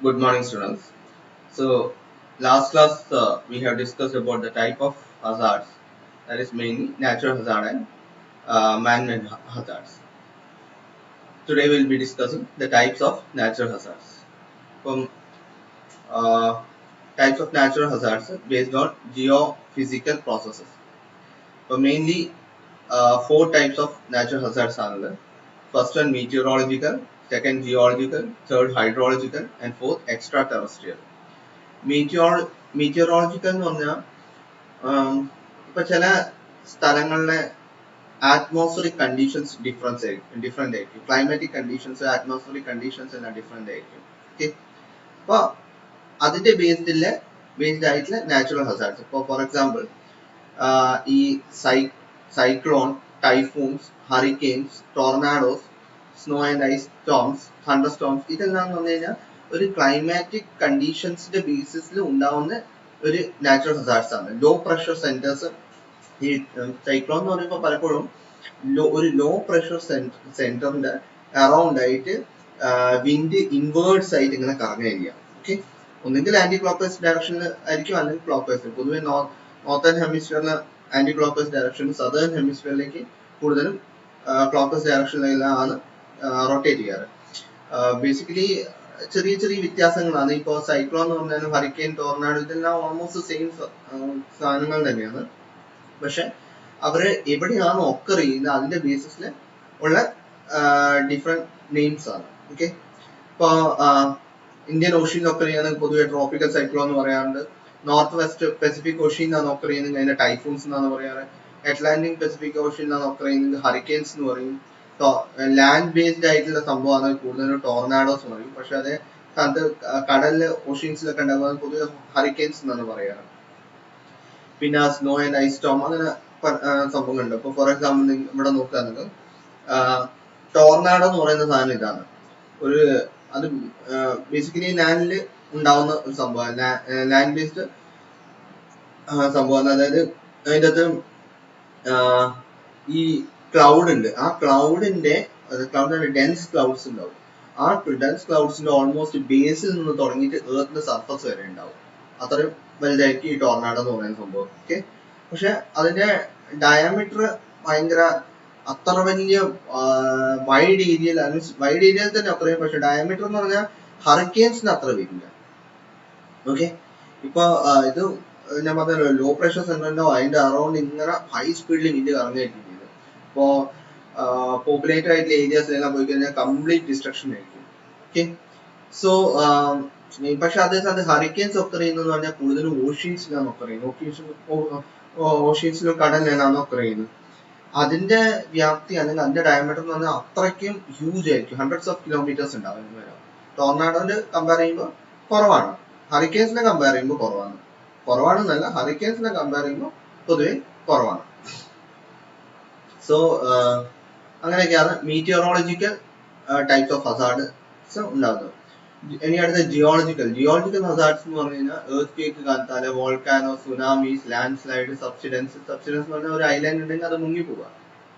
Good morning, students. So, last class we have discussed about the type of hazards, that is mainly natural hazard and man-made hazards. Today we will be discussing the types of natural hazards. From uh, types of natural hazards based on geophysical processes. So mainly four types of natural hazards are there. First one meteorological, second geological, third hydrological, and fourth extraterrestrial. Meteorological എന്ന് പറഞ്ഞാൽ ഇപ്പൊ ചില സ്ഥലങ്ങളിലെ atmospheric conditions different ആയിരിക്കും. Climatic conditions, atmospheric conditions എല്ലാം different ആയിരിക്കും. Okay. അപ്പൊ അതിന്റെ based ആയിട്ടുള്ള natural hazards. ഇപ്പൊ for example ഈ cyclone, typhoons, hurricanes, tornadoes, snow and ice storms, thunderstorms ഇതെല്ലാം എന്ന് പറഞ്ഞു കഴിഞ്ഞാൽ ഒരു ക്ലൈമാറ്റിക് കണ്ടീഷൻസിന്റെ ബേസിസിൽ ഉണ്ടാവുന്ന ഒരു നാച്ചുറൽ ഹസാർഡ്സ് ആണ്. ലോ പ്രഷർ സെന്റേഴ്സ് ഈ സൈക്ലോൺ എന്ന് പറയുമ്പോൾ പലപ്പോഴും ഒരു ലോ പ്രഷർ സെന്ററിന്റെ അറൗണ്ട് ആയിട്ട് വിൻഡ് ഇൻവേർട്സ് ആയിട്ട് ഇങ്ങനെ കറങ്ങുകയില്ല. ഓക്കെ, ഒന്നെങ്കിൽ ആന്റി ക്ലോക്ക് വൈസ് ഡയറക്ഷനിൽ ആയിരിക്കും, അല്ലെങ്കിൽ ക്ലോക്ക് വൈസ്. പൊതുവെ നോർത്തേൺ ഹെമിസ്ഫിയറിൽ anticlockwise direction, southern ഹെമിസ്ഫിയറിലേക്ക് കൂടുതലും ക്ലോക്ക് വൈസ് ഡയറക്ഷനിലാണ് റൊട്ടേറ്റ് ചെയ്യാറ്. ബേസിക്കലി ചെറിയ ചെറിയ വ്യത്യാസങ്ങളാണ്. ഇപ്പോൾ സൈക്ലോൺ എന്ന് പറഞ്ഞാലും ഹറിക്കെയിൻ, ടോർനാഡോ ഇതെല്ലാം ഓൾമോസ്റ്റ് സെയിം സാധനങ്ങൾ തന്നെയാണ്. പക്ഷെ അവര് എവിടെയാണ് ഒക്കർ ചെയ്യുന്നത് അതിന്റെ ബേസിസിൽ ഉള്ള ഡിഫറെന്റ് നെയിംസ് ആണ്. ഓക്കെ, ഇപ്പൊ ഇന്ത്യൻ ഓഷ്യനിൽ ഒക്കർ ചെയ്യുന്നത് പൊതുവെ ട്രോപ്പിക്കൽ സൈക്ലോൺ എന്ന് പറയാറുണ്ട്. നോർത്ത് വെസ്റ്റ് പസഫിക് ഓഷ്യനിലാണ് ഒക്കർ ചെയ്യുന്നത്, അതിന്റെ ടൈഫൂൺസ് എന്നാണ് പറയാറ്. അറ്റ്ലാന്റിക് പസഫിക് ഓഷ്യനിലാണ് ഒക്കർ ചെയ്യുന്നത്, ഹറിക്കെയിൻസ് എന്ന് പറയും. ലാൻഡ് ബേസ്ഡ് ആയിട്ടുള്ള സംഭവമാണ് കൂടുതലും ടോർനാഡോസ് എന്ന് പറയും. പക്ഷെ അതേ സ്ഥാനത്ത് കടലില് ഓഷ്യൻസിലൊക്കെ ഉണ്ടാകുന്നത് പൊതുവെ ഹറിക്കെയിൻസ് എന്നാണ് പറയാറ്. പിന്നെ സ്നോ ആൻഡ് ഐസ് സ്റ്റോം അങ്ങനെ സംഭവങ്ങളുണ്ട്. ഇപ്പൊ ഫോർ എക്സാമ്പിൾ ഇവിടെ നോക്കുകയാണെങ്കിൽ ടോർനാഡോ എന്ന് പറയുന്ന സാധനം ഇതാണ്. ഒരു അത് ബേസിക്കലി ലാൻഡില് ഉണ്ടാവുന്ന ഒരു സംഭവം, ലാൻഡ് ബേസ്ഡ് സംഭവമാണ്. അതായത് അതിൻ്റെ അകത്ത് ഈ ക്ലൗഡ് ഉണ്ട്, ആ ക്ലൗഡിന്റെ ഡെൻസ് ക്ലൗഡ്സ് ഉണ്ടാവും. ആ ഡെൻസ് ക്ലൗഡ്സിന്റെ ഓൾമോസ്റ്റ് ബേസിൽ നിന്ന് തുടങ്ങിയിട്ട് എർത്തിന്റെ സർഫസ് വരെ ഉണ്ടാവും. അത്രയും വലുതായിരിക്കും ഈ ടോർനാഡോ എന്ന് പറയുന്ന സംഭവം. ഓക്കെ, പക്ഷെ അതിന്റെ ഡയമീറ്റർ ഭയങ്കര അത്ര വലിയ വൈഡ് ഏരിയയിൽ തന്നെ അത്രയും, പക്ഷെ ഡയമീറ്റർ എന്ന് പറഞ്ഞാൽ ഹറിക്കെയിൻസിന് അത്ര വരില്ല. ഓക്കെ, ഇപ്പൊ ഇത് ഞാൻ പറഞ്ഞല്ലോ ലോ പ്രഷർ സെന്ററിന്റെ അതിന്റെ അറൗണ്ട് ഇങ്ങനെ ഹൈ സ്പീഡിൽ വിൻഡ് കറങ്ങുകയായിരിക്കും ചെയ്തത്. ഇപ്പോ പോപ്പുലേറ്റഡ് ആയിട്ടുള്ള ഏരിയാസിലെല്ലാം പോയി കഴിഞ്ഞാൽ കംപ്ലീറ്റ് ഡിസ്ട്രക്ഷൻ ആയിരിക്കും. ഓക്കെ, സോ പക്ഷെ അതേസമയത്ത് ഹറിക്കെയിൻസ് ഒക്കർ ചെയ്യുന്നത് പറഞ്ഞാൽ കൂടുതലും ഓഷ്യൻസിലാണ് ഒക്കർ ചെയ്യുന്നത്. ഓഷ്യൻസിലും കടലിലാണ് ഒക്കർ ചെയ്യുന്നത്. അതിന്റെ വ്യാപ്തി അല്ലെങ്കിൽ അതിന്റെ ഡയമീറ്റർ എന്ന് പറഞ്ഞാൽ അത്രയ്ക്കും ഹ്യൂജ് ആയിരിക്കും, ഹൺഡ്രഡ്സ് ഓഫ് കിലോമീറ്റേഴ്സ് ഉണ്ടാവും. ടോർനാഡോന്റെ കമ്പയർ ചെയ്യുമ്പോൾ കുറവാണ്, ഹറിക്കെയിൻസിനെ കമ്പയർ ചെയ്യുമ്പോൾ കുറവാണെന്നല്ല, ഹറിക്കെയിൻസിനെ കമ്പയർ ചെയ്യുമ്പോൾ പൊതുവെ കുറവാണ്. സോ അങ്ങനെയൊക്കെയാണ് മീറ്റിയോറോളജിക്കൽ ടൈപ്സ് ഓഫ് ഹസാർഡ്സ് ഉണ്ടാകുന്നത്. ഇനി അടുത്ത ജിയോളജിക്കൽ ഹസാർഡ്സ് എന്ന് പറഞ്ഞു കഴിഞ്ഞാൽ എർത്ത് ക്വേക്ക് കാലത്താല്, volcano, tsunamis, landslide, subsidence എന്ന് പറഞ്ഞാൽ ഒരു ഐലൻഡ് ഉണ്ടെങ്കിൽ അത് മുങ്ങിപ്പോവുക.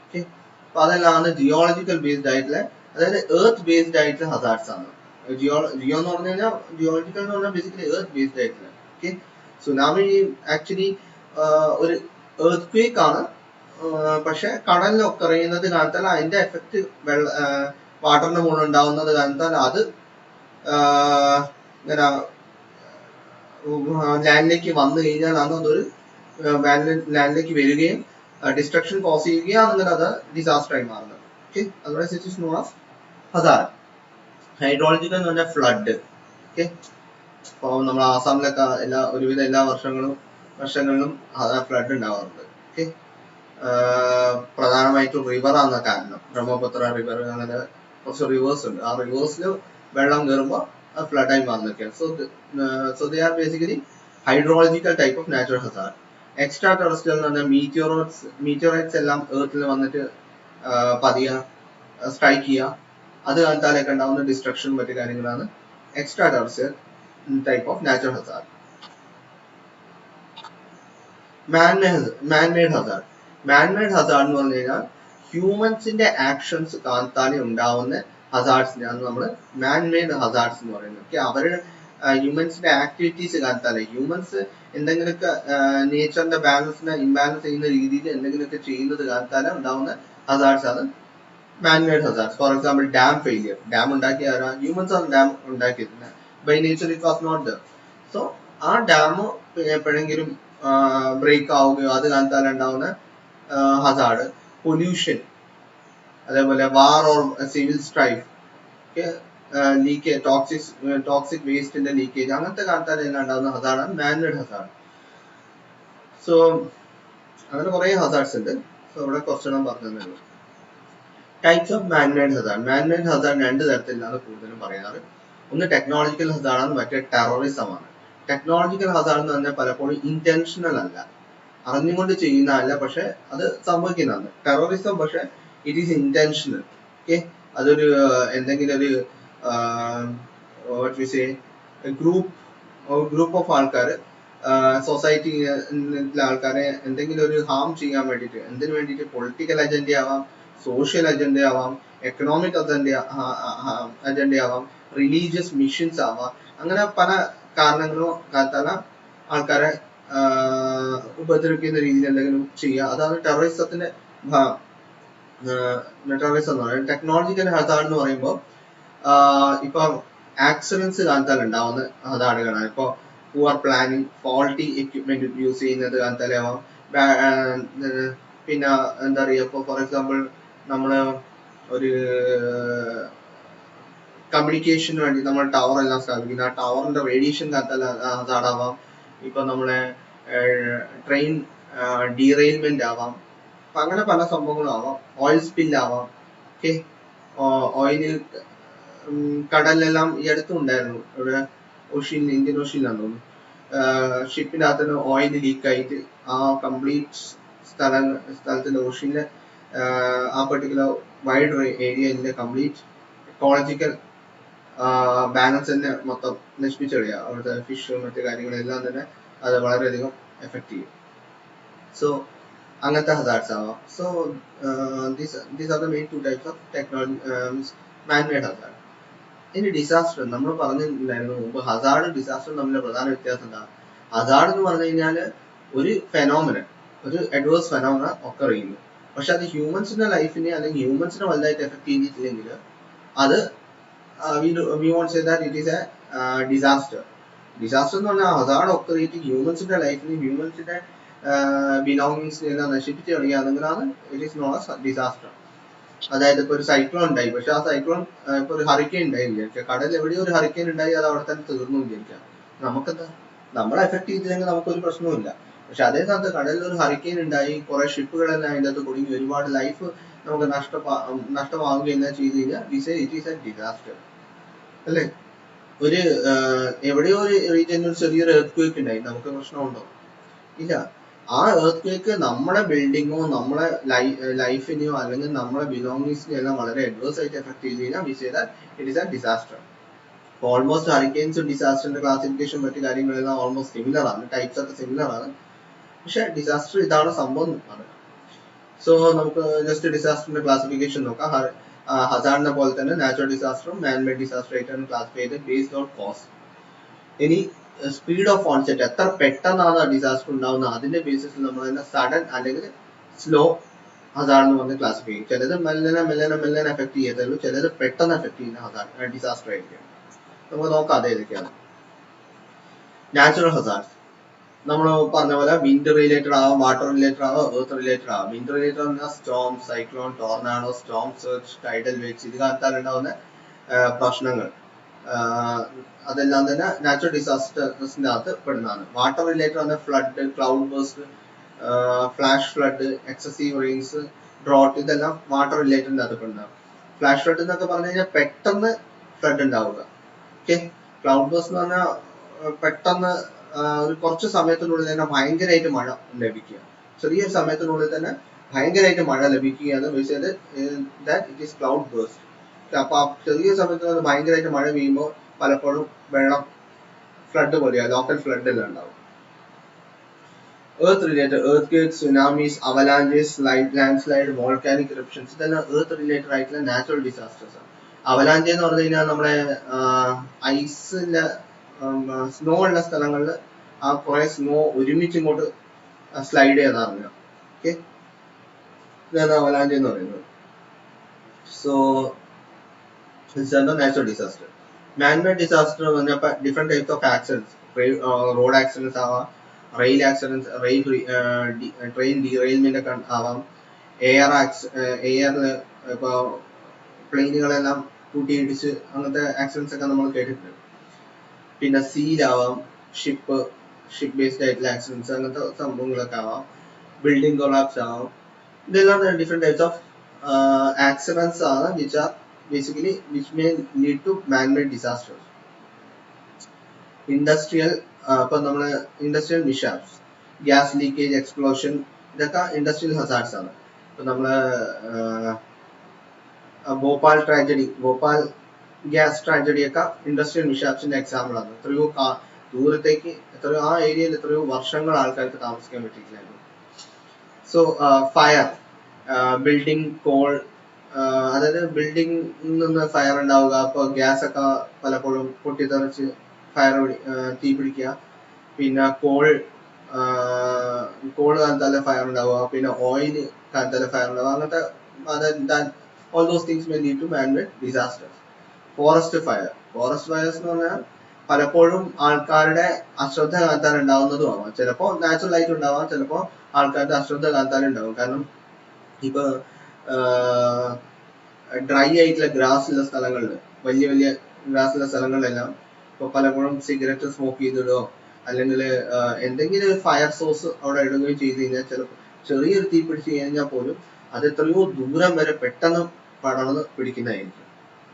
ഓക്കെ, അപ്പൊ അതെല്ലാം ജിയോളജിക്കൽ ബേസ്ഡ് ആയിട്ടുള്ള, അതായത് എർത്ത് ബേസ്ഡ് ആയിട്ടുള്ള ഹസാർഡ്സ് ആണ്. ജിയോ എന്ന് പറഞ്ഞു കഴിഞ്ഞാൽ ജിയോളജിക്കൽ എന്ന് പറഞ്ഞാൽ ബേസിക്കലി എർത്ത് ബേസ്ഡ് ആയിട്ടുള്ള. ഓക്കെ, സുനാമി ആക്ച്വലി ഒരു എർത്ത് ക്വേക്ക് ആണ്, പക്ഷെ കടലിൽ ഒക്കർ ചെയ്യുന്നത് കാലത്താൽ അതിന്റെ എഫക്ട് വാട്ടറിന്റെ മുകളിൽ ഉണ്ടാവുന്നത് കാലത്താൽ അത് ഇങ്ങനെ ലാൻഡിലേക്ക് വന്നു കഴിഞ്ഞാൽ അതൊരു ലാൻഡിലേക്ക് വരികയും ഡിസ്ട്രക്ഷൻ കോസ് ചെയ്യുകയാണെങ്കിൽ അത് ഡിസാസ്റ്റർ ആയി മാറുന്നത്. Okay, otherwise it is known as Hazard. Hydrological എന്ന് പറഞ്ഞാൽ ഫ്ലഡ്. ഓക്കെ, അപ്പോൾ നമ്മൾ ആസാമിലൊക്കെ ഒരുവിധ എല്ലാ വർഷങ്ങളിലും ഫ്ലഡ് ഉണ്ടാവാറുണ്ട്. ഓക്കെ, പ്രധാനമായിട്ടും റിവറാണ് കാരണം. ബ്രഹ്മപുത്ര റിവർ, അങ്ങനെ കുറച്ച് റിവേഴ്സ് ഉണ്ട്. ആ റിവേഴ്സിൽ വെള്ളം കയറുമ്പോൾ ഫ്ലഡ് ആയി മാറുന്നൊക്കെയാണ്. So they are basically hydrological type of natural hazard. Extraterrestrial എന്ന് പറഞ്ഞാൽ മീറ്റിയോറൈറ്റ്സ് എല്ലാം എർത്തിൽ വന്നിട്ട് പതിയ സ്ട്രൈക്ക് ചെയ്യുക, അത് കാലത്താലൊക്കെ ഉണ്ടാവുന്ന ഡിസ്ട്രക്ഷൻ മറ്റു കാര്യങ്ങളാണ് extra terrestrial type of natural Hazard. Man-made Hazard എന്ന് പറഞ്ഞു കഴിഞ്ഞാൽ ഹ്യൂമൻസിന്റെ ആക്ഷൻസ് കാലത്താലേ ഉണ്ടാവുന്ന ഹസാർഡ്സിനെയാണ് നമ്മൾ മാൻ മെയ്ഡ് ഹസാർഡ്സ് എന്ന് പറയുന്നത്. ഓക്കെ, അവരുടെ ഹ്യൂമൻസിന്റെ ആക്ടിവിറ്റീസ് കാലത്താലേ ഹ്യൂമൻസ് എന്തെങ്കിലുമൊക്കെ നേച്ചറിന്റെ ബാലൻസിനെ ഇംബാലൻസ് ചെയ്യുന്ന രീതിയിൽ എന്തെങ്കിലുമൊക്കെ ചെയ്യുന്നത് കാലത്താലേ ഉണ്ടാവുന്ന ഹസാർഡ്സ് ആണ് man made hazards. For example dam failure. Dam ഉണ്ടാക്കിയ ആരാ? ഹ്യൂമൻസ് ആണ് ഡാം ഉണ്ടാക്കിയത്. By nature it was not there. So ആ ഡാം എപ്പോഴെങ്കിലും ബ്രേക്ക് ആവുകയോ അത് കാലത്താലേ ഉണ്ടാവുന്ന ഹസാർഡ്. പൊല്യൂഷൻ, അതേപോലെ war or civil strife, leakage, toxic വേസ്റ്റിന്റെ ലീക്കേജ്, അങ്ങനത്തെ കാലത്താൽ എല്ലാം ഉണ്ടാകുന്ന ഹസാർഡാണ് മാൻമെയ്ഡ് ഹസാർഡ്. സോ അങ്ങനെ കുറെ ഹസാർഡ്സ് ഉണ്ട്. സോ ഇവിടെ കുറച്ചെണ്ണം പറഞ്ഞതേ. Types of man-made Hazard. Man-made Hazard രണ്ട് തരത്തിലാണ് കൂടുതലും പറയാറ്. ഒന്ന് ടെക്നോളജിക്കൽ ഹസാർഡാണ്, മറ്റേ ടെററിസം ആണ്. ടെക്നോളജിക്കൽ ഹസാർഡ് എന്ന് പറഞ്ഞാൽ പലപ്പോഴും ഇന്റൻഷണൽ അല്ല, അറിഞ്ഞുകൊണ്ട് ചെയ്യുന്നതല്ല, പക്ഷെ അത് സംഭവിക്കുന്നതാണ്. ടെററിസം പക്ഷെ ഇറ്റ് ഈസ് ഇന്റൻഷണൽ. ഓക്കെ, അതൊരു എന്തെങ്കിലും ഒരു ഗ്രൂപ്പ് ഓഫ് ആൾക്കാർ, സൊസൈറ്റിയിലെ ആൾക്കാരെ എന്തെങ്കിലും ഒരു ഹാം ചെയ്യാൻ വേണ്ടിയിട്ട്, എന്തിനു വേണ്ടിയിട്ട്? പൊളിറ്റിക്കൽ അജണ്ട ആവാം, സോഷ്യൽ അജണ്ട ആവാം, എക്കണോമിക് അജണ്ട ആവാം, റിലീജിയസ് മിഷൻസ് ആവാം. അങ്ങനെ പല കാരണങ്ങളോ കാലത്താല ആൾക്കാരെ ഉപദ്രവിക്കുന്ന രീതിയിൽ എന്തെങ്കിലും ചെയ്യുക, അതാണ് ടെററിസത്തിന്റെ ടെററിസം എന്ന് പറയുന്നത്. ടെക്നോളജിക്കൽ ഹസാർഡ് എന്ന് പറയുമ്പോൾ ഇപ്പൊ ആക്സിഡൻസ് കാലത്താൽ ഉണ്ടാവുന്ന ഹസാർഡുകളാണ്. ഇപ്പൊ poor planning, faulty equipment use ചെയ്യുന്നത് കാലത്താലാവാം. പിന്നെ എന്താ പറയുക, ഇപ്പൊ ഫോർ എക്സാമ്പിൾ നമ്മള് ഒരു കമ്മ്യൂണിക്കേഷന് വേണ്ടി നമ്മൾ ടവർ എല്ലാം സ്ഥാപിക്കുന്നത്, ആ ടവറിന്റെ റേഡിയേഷൻ കാലത്താൽ ഹസാർഡാവാം. ഇപ്പൊ നമ്മളെ ട്രെയിൻ ഡീറെയിൽമെന്റ് ആവാം. അപ്പൊ അങ്ങനെ പല സംഭവങ്ങളും ആവാം. ഓയിൽ സ്പിൽ ആവാം. ഓക്കെ, ഓയില് കടലിലെല്ലാം ഈ അടുത്തും ഉണ്ടായിരുന്നു, ഇവിടെ ഓഷ്യനിൽ, ഇന്ത്യൻ ഓഷ്യനിലാന്ന് തോന്നുന്നു, ഷിപ്പിനകത്ത് നിന്ന് ഓയിൽ ലീക്ക് ആയിട്ട് ആ കംപ്ലീറ്റ് സ്ഥലത്തിന്റെ ഓഷ്യനിലെ ആ പെർട്ടിക്കുലർ വൈഡ് ഏരിയയിലെ കംപ്ലീറ്റ് ഇക്കോളജിക്കൽ ബാലൻസ് തന്നെ മൊത്തം നശിപ്പിച്ചു കളയുക. അവിടുത്തെ ഫിഷ് മറ്റു കാര്യങ്ങളെല്ലാം തന്നെ അത് വളരെയധികം എഫക്ട് ചെയ്യും. സോ അങ്ങനത്തെ ഹസാർഡ്സ് ആവാം. So these are the main two types of technology man-made Hazard. ഇനി ഡിസാസ്റ്റർ നമ്മൾ പറഞ്ഞിട്ടുണ്ടായിരുന്നു മുമ്പ്. ഹസാർഡും ഡിസാസ്റ്ററും തമ്മിലുള്ള പ്രധാന വ്യത്യാസം എന്താണ്? ഹസാർഡ് എന്ന് പറഞ്ഞു കഴിഞ്ഞാൽ ഒരു ഫെനോമിനൻ, ഒരു അഡ്വേഴ്സ് ഫെനോമിന ഒക്കർ ചെയ്യുന്നു. പക്ഷെ അത് ഹ്യൂമൻസിന്റെ ലൈഫിനെ അല്ലെങ്കിൽ ഹ്യൂമൻസിനെ വലുതായിട്ട് എഫക്ട് ചെയ്തിട്ടില്ലെങ്കിൽ അത് we won't say that it is a disaster. Disaster എന്ന് പറഞ്ഞാൽ ഹസാർഡ് ഒക്കർ ചെയ്തിട്ട് ഹ്യൂമൻസിന്റെ ലൈഫിന്, ഹ്യൂമൻസിന്റെ ബിലോങ്ങിങ്സിനെ എല്ലാം നശിപ്പിച്ച് കളയുകയാണെങ്കിലാണ് it is known as disaster. അതായത് ഇപ്പൊ ഒരു സൈക്ലോൺ ഉണ്ടായി, പക്ഷെ ആ സൈക്ലോൺ ഇപ്പൊ ഒരു ഹറിക്കെയിൻ ഉണ്ടായി വിചാരിക്കുക, കടലിൽ എവിടെയോ ഒരു ഹറിക്കെയിൻ ഉണ്ടായി, അത് അവിടെ തന്നെ തീർന്നു വിചാരിക്കുക. നമുക്കെന്താ, നമ്മളെ എഫക്ട് ചെയ്തില്ലെങ്കിൽ നമുക്കൊരു പ്രശ്നവുമില്ല. പക്ഷെ അതേ സമയത്ത് കടലിൽ ഒരു ഹറിക്കെയിൻ ഉണ്ടായി, കുറെ ഷിപ്പുകളെല്ലാം അതിൻ്റെ അകത്ത് കുടുങ്ങി, ഒരുപാട് ലൈഫ് നമുക്ക് നഷ്ടമാവുകയെല്ലാം ചെയ്ത് കഴിഞ്ഞാൽ ഇറ്റ് ഈസ് എ ഡിസാസ്റ്റർ അല്ലേ? ഒരു എവിടെയോ ഒരു റീജിയനിൽ ചെറിയൊരു എർത്ത് ഉണ്ടായി, നമുക്ക് പ്രശ്നമുണ്ടോ? ഇല്ല. ആ എർത്ത് നമ്മുടെ ബിൽഡിങ്ങോ നമ്മളെ ലൈഫിനെയോ അല്ലെങ്കിൽ നമ്മുടെ ബിലോങ്ങിങ്സിനെയോ എല്ലാം വളരെ അഡ്വേഴ്സ് ആയിട്ട് എഫക്ട് ചെയ്ത് കഴിഞ്ഞാൽ we say that it is a disaster. Almost ഹറിക്കെയിൻസും ഡിസാസ്റ്ററിന്റെ ക്ലാസിഫിക്കേഷൻ മറ്റു കാര്യങ്ങളെല്ലാം ഓൾമോസ്റ്റ് സിമിലർ ആണ്, ടൈപ്സ് ഒക്കെ സിമിലർ ആണ്. പക്ഷെ ഡിസാസ്റ്റർ ഇതാണ് സംഭവം ആണ്. സോ നമുക്ക് ജസ്റ്റ് ഡിസാസ്റ്ററിന്റെ ക്ലാസിഫിക്കേഷൻ നോക്കാം. ഹസാർഡിനെ പോലെ തന്നെ നാച്ചുറൽ ഡിസാസ്റ്ററും മാൻമെയ്ഡ് ഡിസാസ്റ്റർ ആയിട്ടാണ് ക്ലാസിഫൈ ചെയ്തത് ബേസ്ഡ് ഓൺ കോസ്. ഇനി സ്പീഡ് ഓഫ് ഓൺസെറ്റ്, എത്ര പെട്ടെന്നാണ് ഡിസാസ്റ്റർ ഉണ്ടാവുന്നത്, അതിന്റെ ബേസിസിൽ നമ്മൾ തന്നെ സഡൻ അല്ലെങ്കിൽ സ്ലോ ഹസാർഡ് എന്ന് പറഞ്ഞ് ക്ലാസിഫൈ ചെയ്യും. ചിലത് മെല്ലനെ എഫക്ട് ചെയ്യത്തുള്ളൂ, ചിലത് പെട്ടെന്ന് എഫക്ട് ചെയ്യുന്ന ഹസാർഡ് ഡിസാസ്റ്റർ ആയിരിക്കും. നമുക്ക് നോക്കാം അത് ഏതൊക്കെയാണ്. നാച്ചുറൽ ഹസാർഡ് നമ്മൾ പറഞ്ഞ പോലെ വിൻഡ് റിലേറ്റഡ് ആവാം, വാട്ടർ റിലേറ്റഡ് ആവാം, എർത്ത് റിലേറ്റഡ് ആവാം. വിൻഡ് റിലേറ്റഡ് പറഞ്ഞാൽ storm, cyclone, tornado, storm surge, tidal waves, ഇത് കാലത്താൽ ഉണ്ടാവുന്ന പ്രശ്നങ്ങൾ, അതെല്ലാം തന്നെ നാച്ചുറൽ ഡിസാസ്റ്റേഴ്സിന്റെ അകത്ത് പെടുന്നതാണ്. വാട്ടർ റിലേറ്റഡ് പറഞ്ഞാൽ flood, cloudburst, flash flood, excessive rains, drought, ഇതെല്ലാം വാട്ടർ റിലേറ്റഡിന്റെ അകത്ത് പെടുന്നതാണ്. ഫ്ലാഷ് ഫ്ലഡ് എന്നൊക്കെ പറഞ്ഞു കഴിഞ്ഞാൽ പെട്ടെന്ന് ഫ്ലഡ് ഉണ്ടാവുക. ഓക്കെ, ക്ലൗഡ് ബേസ്റ്റ് എന്ന് പറഞ്ഞാൽ പെട്ടെന്ന് ഒരു കുറച്ച് സമയത്തിനുള്ളിൽ തന്നെ ഭയങ്കരമായിട്ട് മഴ ലഭിക്കുക, ചെറിയൊരു സമയത്തിനുള്ളിൽ തന്നെ ഭയങ്കരമായിട്ട് മഴ ലഭിക്കുകയാണ് ഇറ്റ് ഈസ് ക്ലൗഡ് ബേസ്റ്റ്. അപ്പൊ ചെറിയ സമയത്ത് ഭയങ്കരമായിട്ട് മഴ പെയ്യുമ്പോൾ പലപ്പോഴും വെള്ളം ഫ്ലഡ് പോലെയാ, ലോക്കൽ ഫ്ലഡ് എല്ലാം ഉണ്ടാവും. Earth related, earthquakes, tsunamis, avalanches, landslide, volcanic eruptions, ഇതെല്ലാം എർത്ത് റിലേറ്റഡ് ആയിട്ടുള്ള നാച്ചുറൽ ഡിസാസ്റ്റേഴ്സ് ആണ്. അവലാഞ്ചി എന്ന് പറഞ്ഞു കഴിഞ്ഞാൽ നമ്മളെ ഐസിന്റെ സ്നോ ഉള്ള സ്ഥലങ്ങളിൽ ആ കുറെ സ്നോ ഒരുമിച്ച് ഇങ്ങോട്ട് സ്ലൈഡ് ചെയ്താറില്ല. ഓക്കെ, ഇതാണ് അവലാഞ്ചി എന്ന് പറയുന്നത്. So natural disaster. Man-made disaster എന്ന് പറഞ്ഞാൽ different types of accidents, road accidents ആവാം, റെയിൽ ആക്സിഡൻസ്, ട്രെയിൻ ഡീറെയിൽമെന്റ് ഒക്കെ ആവാം, എയറിൽ ഇപ്പൊ പ്ലെയിനുകളെല്ലാം കൂട്ടിയിടിച്ച് അങ്ങനത്തെ ആക്സിഡൻസ് ഒക്കെ നമ്മൾ കേട്ടിട്ടുണ്ട്. പിന്നെ സീലാവാം, ഷിപ്പ് ബേസ്ഡ് ആയിട്ടുള്ള ആക്സിഡൻസ്, അങ്ങനത്തെ സംഭവങ്ങളൊക്കെ ആവാം, ബിൽഡിംഗ് കൊളാപ്സ് ആവാം. ഇതെല്ലാം ഡിഫറെന്റ് ടൈപ്സ് ഓഫ് ആക്സിഡൻസ് ആണ് which are basically which may lead to man-made disasters. Industrial ഇപ്പൊ നമ്മള് ഇൻഡസ്ട്രിയൽ മിഷാപ്സ്, ഗ്യാസ് ലീക്കേജ്, എക്സ്പ്ലോഷൻ, ഇതൊക്കെ ഇൻഡസ്ട്രിയൽ ഹസാർഡ്സ് ആണ്. ഇപ്പൊ നമ്മള് ഭോപ്പാൽ ഗ്യാസ് ട്രാജഡി ഒക്കെ ഇൻഡസ്ട്രിയൽ മിഷാപ്സിന്റെ എക്സാമ്പിൾ ആണ്. എത്രയോ ദൂരത്തേക്ക് ആ ഏരിയയിൽ എത്രയോ വർഷങ്ങൾ ആൾക്കാർക്ക് താമസിക്കാൻ പറ്റിയിട്ടില്ലായിരുന്നു. സോ ഫയർ, ബിൽഡിംഗ് കോൾ, അതായത് ബിൽഡിംഗ് നിന്ന് ഫയർ ഉണ്ടാവുക, അപ്പൊ ഗ്യാസ് ഒക്കെ പലപ്പോഴും പൊട്ടിത്തെറിച്ച് തീ പിടിക്കുക. പിന്നെ കോൾ കാലത്തല്ല ഫയർ ഉണ്ടാവുക, പിന്നെ ഓയിൽ കാലത്തല്ല ഫയർ ഉണ്ടാവുക, അങ്ങനത്തെ all those things may lead to man-made disasters. Forest fires എന്ന് പറഞ്ഞാൽ പലപ്പോഴും ആൾക്കാരുടെ അശ്രദ്ധ കാലത്താൽ ഉണ്ടാവുന്നതും ആവാം. ചിലപ്പോ നാച്ചുറൽ ആയിട്ട് ഉണ്ടാവാം, ചിലപ്പോ ആൾക്കാരുടെ അശ്രദ്ധ കാലത്താൽ ഉണ്ടാവും. കാരണം ഇപ്പൊ ഡ്രൈ ആയിട്ടുള്ള ഗ്രാസ് ഉള്ള സ്ഥലങ്ങളിൽ, വലിയ ഗ്രാസ് ഉള്ള സ്ഥലങ്ങളിലെല്ലാം ഇപ്പൊ പലപ്പോഴും സിഗരറ്റ് സ്മോക്ക് ചെയ്തിടോ അല്ലെങ്കിൽ എന്തെങ്കിലും ഒരു ഫയർ സോഴ്സ് അവിടെ ഇടുകയോ ചെയ്ത് കഴിഞ്ഞാൽ ചിലപ്പോൾ ചെറിയൊരു തീ പിടിച്ച് കഴിഞ്ഞാൽ പോലും അത് എത്രയോ ദൂരം വരെ പെട്ടെന്ന് പടർന്ന് പിടിക്കുന്നതായിരിക്കും.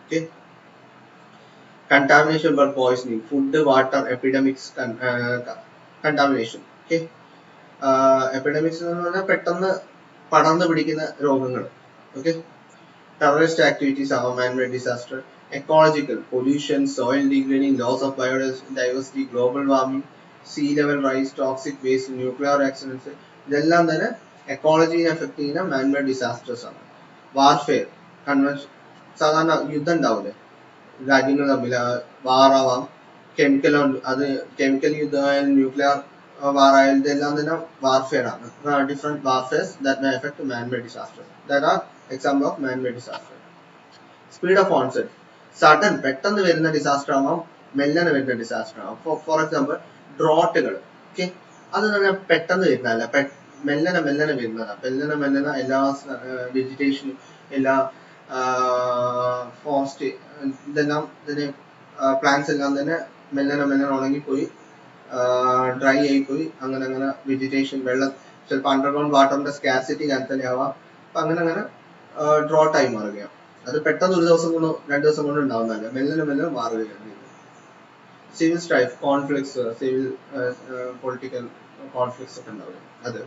Okay, contamination by poisoning, food water epidemics, contamination. Okay, epidemics എന്ന് പറഞ്ഞാൽ പെട്ടെന്ന് പടർന്ന് പിടിക്കുന്ന രോഗങ്ങൾ. Okay, terrorist activities are man-made disaster, ecological pollution, soil degrading, loss of biodiversity, global warming, sea level rise, toxic waste, nuclear accidents, ഇതെല്ലാം തന്നെ എക്കോളജിനെ effect ചെയ്യുന്ന man-made disasters ആണ്. വാർഫെയർ, സാധാരണ യുദ്ധം ഉണ്ടാവില്ലേ രാജ്യങ്ങൾ തമ്മിൽ, വാറാവാം, കെമിക്കൽ യുദ്ധമായാലും ന്യൂക്ലിയർ വാറായാലും ഇതെല്ലാം തന്നെ വാർഫെയർ ആണ്. Different warfares that may effect manmade disasters. That are example of man-made disaster. Speed of onset, sudden പെട്ടെന്ന് വരുന്ന ഡിസാസ്റ്റർ ആവാം, മെല്ലനെ വരുന്ന ഡിസാസ്റ്റർ ആവാം. For example ഡ്രോട്ടുകൾ. ഓക്കെ, അത് തന്നെ പെട്ടെന്ന് വരുന്നതല്ല, മെല്ലനെ വരുന്നതാണ്. മെല്ലനെ എല്ലാ വെജിറ്റേഷനും എല്ലാ ഫോറസ്റ്റ് ഇതെല്ലാം തന്നെ പ്ലാന്റ്സ് എല്ലാം തന്നെ മെല്ലനെ ഉണങ്ങിപ്പോയി, ഡ്രൈ ആയിപ്പോയി. അങ്ങനെ വെജിറ്റേഷൻ, വെള്ളം ചിലപ്പോൾ അണ്ടർഗ്രൗണ്ട് വാട്ടറിന്റെ സ്കാർസിറ്റി കാലത്തന്നെ ആവാം. അപ്പൊ അങ്ങനെ ഡ്രോട്ടായി മാറുകയാണ്. അത് പെട്ടെന്ന് ഒരു ദിവസം കൊണ്ടോ 2 ദിവസം കൊണ്ടോ ഉണ്ടാവുന്നതല്ല, മെല്ലനെ മാറുകയാണ്. Civil strife, conflicts, civil political conflicts ഒക്കെ ഉണ്ടാവില്ല. അത്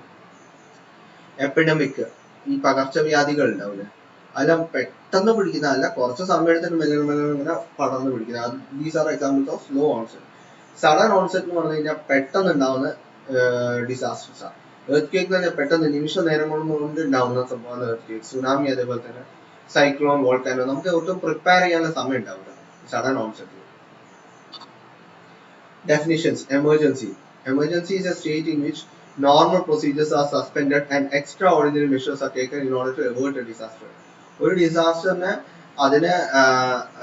എപ്പിഡമിക്, ഈ പകർച്ചവ്യാധികൾ ഉണ്ടാവില്ലേ, അതെല്ലാം പെട്ടെന്ന് പിടിക്കുന്നതല്ല, കുറച്ച് സമയം എടുത്തിട്ട് മെല്ലനെ പടർന്ന് പിടിക്കുന്നത്. These are examples of slow onset. Sudden onset എന്ന് പറഞ്ഞു കഴിഞ്ഞാൽ പെട്ടെന്ന് ഉണ്ടാവുന്ന ഡിസാസ്റ്റേഴ്സ് ആണ്. എർത്ത് തന്നെ പെട്ടെന്ന് നിമിഷ നേരം കൊണ്ട് ഉണ്ടാവുന്ന സംഭവമാണ് എർത്ത് സുനാമി, അതേപോലെ തന്നെ സൈക്ലോൺ, വോൾക്കാനോ. നമുക്ക് ഒട്ടും പ്രിപ്പയർ ചെയ്യാനുള്ള സമയം ഉണ്ടാവില്ല sudden onset. Definitions. Emergency is a state in which normal procedures are suspended and extraordinary measures are taken in order to avert a disaster. ഒരു ഡിസാസ്റ്ററിനെ അതിനെ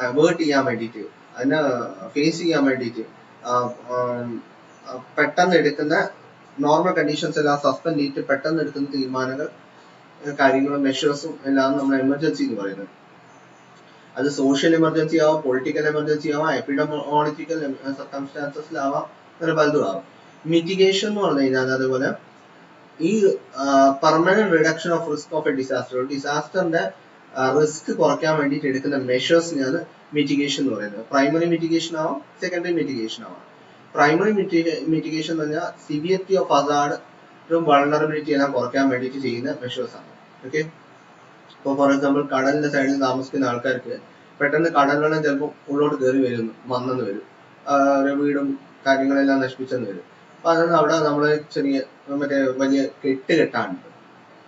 അവോയ്ഡ് ചെയ്യാൻ വേണ്ടിയിട്ട്, അതിനെ ഫേസ് ചെയ്യാൻ വേണ്ടിയിട്ട് പെട്ടെന്ന് എടുക്കുന്ന നോർമൽ കണ്ടീഷൻസ് എല്ലാം സസ്പെൻഡ് ചെയ്തിട്ട് പെട്ടെന്ന് എടുക്കുന്ന തീരുമാനങ്ങൾ, കാര്യങ്ങളും മെഷേഴ്സും എല്ലാം നമ്മൾ എമർജൻസി എന്ന് പറയുന്നത്. അത് സോഷ്യൽ എമർജൻസി ആവാം, പൊളിറ്റിക്കൽ എമർജൻസി ആവാം, എപ്പിഡമോളജിക്കൽ സർക്കംസ്റ്റാൻസസിലാവാം, അങ്ങനെ പലതും ആവാം. മിറ്റിഗേഷൻ എന്ന് പറഞ്ഞു കഴിഞ്ഞാൽ അതുപോലെ ഈ permanent reduction of risk of a disaster, ഡിസാസ്റ്ററിന്റെ റിസ്ക് കുറയ്ക്കാൻ വേണ്ടിയിട്ട് എടുക്കുന്ന മെഷേഴ്സിനാണ് മിറ്റിഗേഷൻ എന്ന് പറയുന്നത്. പ്രൈമറി മിറ്റിഗേഷൻ ആവാം, സെക്കൻഡറി മിറ്റിഗേഷൻ ആവാം. പ്രൈമറി മിറ്റിഗേഷൻ എന്ന് പറഞ്ഞാൽ സിവിയറിറ്റി ഓഫ് ഹസാർഡും വൾണറബിലിറ്റി എല്ലാം കുറയ്ക്കാൻ വേണ്ടിയിട്ട് ചെയ്യുന്ന മെഷേഴ്സ് ആണ്. ഓക്കെ, ഇപ്പോൾ ഫോർ എക്സാമ്പിൾ കടലിന്റെ സൈഡിൽ താമസിക്കുന്ന ആൾക്കാർക്ക് പെട്ടെന്ന് കടൽ വെള്ളം ചിലപ്പോൾ ഉള്ളോട്ട് കയറി വന്നെന്ന് വരും, വീടും കാര്യങ്ങളെല്ലാം നശിപ്പിച്ചെന്ന് വരും. അപ്പൊ അതൊന്നും അവിടെ നമ്മള് ചെറിയ വലിയ കെട്ടാണ്ട്,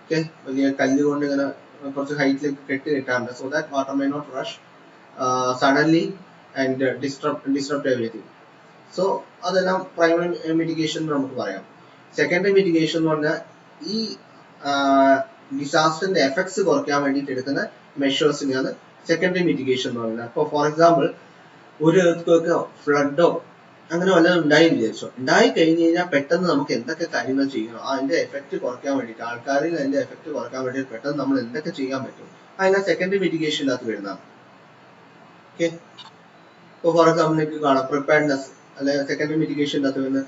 ഓക്കെ, വലിയ കല്ല് കൊണ്ട് ഇങ്ങനെ കുറച്ച് ഹൈറ്റിലേക്ക് കെട്ടാണ്ട്, so that water may not rush suddenly and disrupt everything. So അതെല്ലാം പ്രൈമറി മിറ്റിഗേഷൻ നമുക്ക് പറയാം. സെക്കൻഡറി മിറ്റിഗേഷൻ എന്ന് പറഞ്ഞാൽ ഈ ഡിസാസ്റ്ററിന്റെ എഫക്ട്സ് കുറയ്ക്കാൻ വേണ്ടിയിട്ട് എടുക്കുന്ന മെഷേഴ്സിനെയാണ് സെക്കൻഡറി മിറ്റിഗേഷൻ എന്ന് പറയുന്നത്. അപ്പോൾ ഫോർ എക്സാമ്പിൾ ഒരു എർത്ത് ഫ്ലഡോ അങ്ങനെ വല്ലതും ഉണ്ടായി വിചാരിച്ചോ, ഉണ്ടായി കഴിഞ്ഞ് കഴിഞ്ഞാൽ പെട്ടെന്ന് നമുക്ക് എന്തൊക്കെ കാര്യങ്ങൾ ചെയ്യണം, അതിന്റെ എഫക്ട് കുറയ്ക്കാൻ വേണ്ടിയിട്ട്, ആൾക്കാരിൽ അതിന്റെ എഫക്ട് കുറയ്ക്കാൻ വേണ്ടിയിട്ട് പെട്ടെന്ന് നമ്മൾ എന്തൊക്കെ ചെയ്യാൻ പറ്റും, അതിനാ സെക്കൻഡറി മിറ്റിഗേഷനകത്ത് വരുന്നതാണ്. ഓക്കെ, ഇപ്പോൾ ഫോർ എക്സാമ്പിൾ നിങ്ങൾക്ക് കാണാം പ്രിപ്പയർനെസ് അല്ലെങ്കിൽ സെക്കൻഡറി മിറ്റിഗേഷനകത്ത് വരുന്ന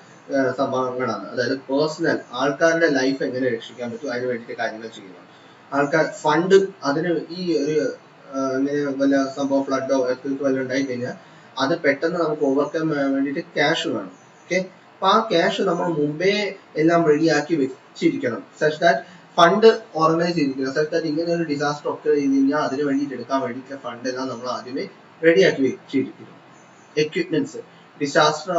സംഭവങ്ങളാണ്. അതായത് പേഴ്സണൽ ആൾക്കാരുടെ ലൈഫ് എങ്ങനെ രക്ഷിക്കാൻ പറ്റും അതിന് വേണ്ടിയിട്ട് കാര്യങ്ങൾ ചെയ്യുക. ആൾക്കാർ ഫണ്ട് അതിന് ഈ ഒരു ഇങ്ങനെ വല്ല സംഭവം ഫ്ലഡോ എർത്ത് വല്ല ഉണ്ടായി കഴിഞ്ഞാൽ അത് പെട്ടെന്ന് നമുക്ക് ഓവർകം ചെയ്യാൻ വേണ്ടിയിട്ട് ക്യാഷ് വേണം. ഓക്കെ, അപ്പൊ ആ ക്യാഷ് നമ്മൾ മുമ്പേ എല്ലാം റെഡിയാക്കി വെച്ചിരിക്കണം. സച്ച് ദാറ്റ് ഫണ്ട് ഓർഗനൈസ് ചെയ്തിരിക്കണം. സച്ച് ദാറ്റ് ഇങ്ങനെ ഒരു ഡിസാസ്റ്റർ ഒക്കെ ചെയ്ത് കഴിഞ്ഞാൽ അതിന് വേണ്ടിയിട്ട് എടുക്കാൻ വേണ്ടിയിട്ട് ഫണ്ട് എല്ലാം നമ്മൾ ആദ്യമേ റെഡിയാക്കി വെച്ചിരിക്കണം. എക്വിപ്മെന്റ്സ്, ഡിസാസ്റ്റർ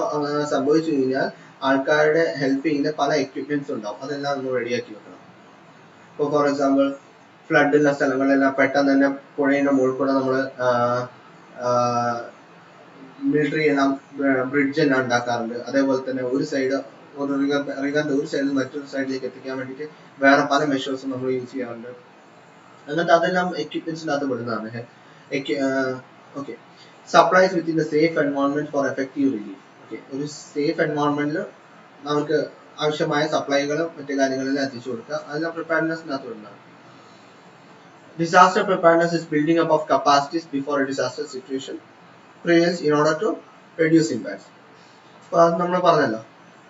സംഭവിച്ചു കഴിഞ്ഞാൽ ആൾക്കാരുടെ ഹെൽപ്പ് ചെയ്യുന്ന പല എക്വിപ്മെന്റ്സ് ഉണ്ടാവും, അതെല്ലാം നമ്മൾ റെഡിയാക്കി വെക്കണം. ഇപ്പോൾ ഫോർ എക്സാമ്പിൾ ഫ്ലഡ് ഉള്ള സ്ഥലങ്ങളിലെല്ലാം പെട്ടെന്ന് തന്നെ പുഴയുടെ മുകളിൽ കൂടെ നമ്മൾ മിലിറ്ററി എല്ലാം ബ്രിഡ്ജ് എല്ലാം ഉണ്ടാക്കാറുണ്ട്. അതേപോലെ തന്നെ ഒരു സൈഡ് ഒരു റിവറിന്റെ ഒരു സൈഡിൽ മറ്റൊരു സൈഡിലേക്ക് എത്തിക്കാൻ വേണ്ടിയിട്ട് വേറെ പല മെഷേഴ്സും നമ്മൾ യൂസ് ചെയ്യാറുണ്ട്. എന്നിട്ട് അതെല്ലാം എക്വിപ്മെന്റ്സിനകത്ത് പെടുന്നതാണ്. Okay, supplies within the safe environment for effective relief. Okay, ഒരു സേഫ് എൻവയോൺമെന്റിൽ നമുക്ക് ആവശ്യമായ സപ്ലൈകളും മറ്റു കാര്യങ്ങളെല്ലാം എത്തിച്ചു കൊടുക്കുക, അതെല്ലാം പ്രിപ്പയർനെസ്സിനകത്ത് വരുന്നതാണ്. Disaster preparedness is building up of capacities before a disaster situation prevails in order to reduce impacts. അപ്പോൾ അത് നമ്മൾ പറഞ്ഞല്ലോ,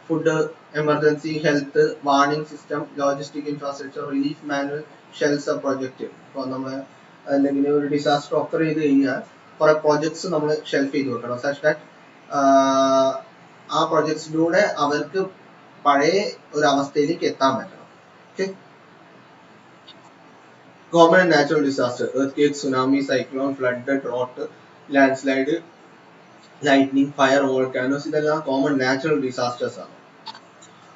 food, emergency, health, warning system, logistic infrastructure, relief manual, shelter project. ഇപ്പോൾ നമ്മൾ എന്തെങ്കിലും ഒരു ഡിസാസ്റ്റർ ഒക്കർ ചെയ്ത് കഴിഞ്ഞാൽ കുറെ പ്രോജക്ട്സ് നമ്മൾ ഷെൽഫ് ചെയ്ത് വെക്കണം. സച്ച് ദാറ്റ് ആ പ്രോജക്ട്സിലൂടെ അവർക്ക് പഴയ ഒരു അവസ്ഥയിലേക്ക് എത്താൻ പറ്റണം. Okay, common and natural disaster, earthquake, tsunami, cyclone, flood, drought, landslide, lightning, fire, volcanoes, ഇതെല്ലാം കോമൺ നാച്ചുറൽ ഡിസാസ്റ്റേഴ്സ് ആണ്.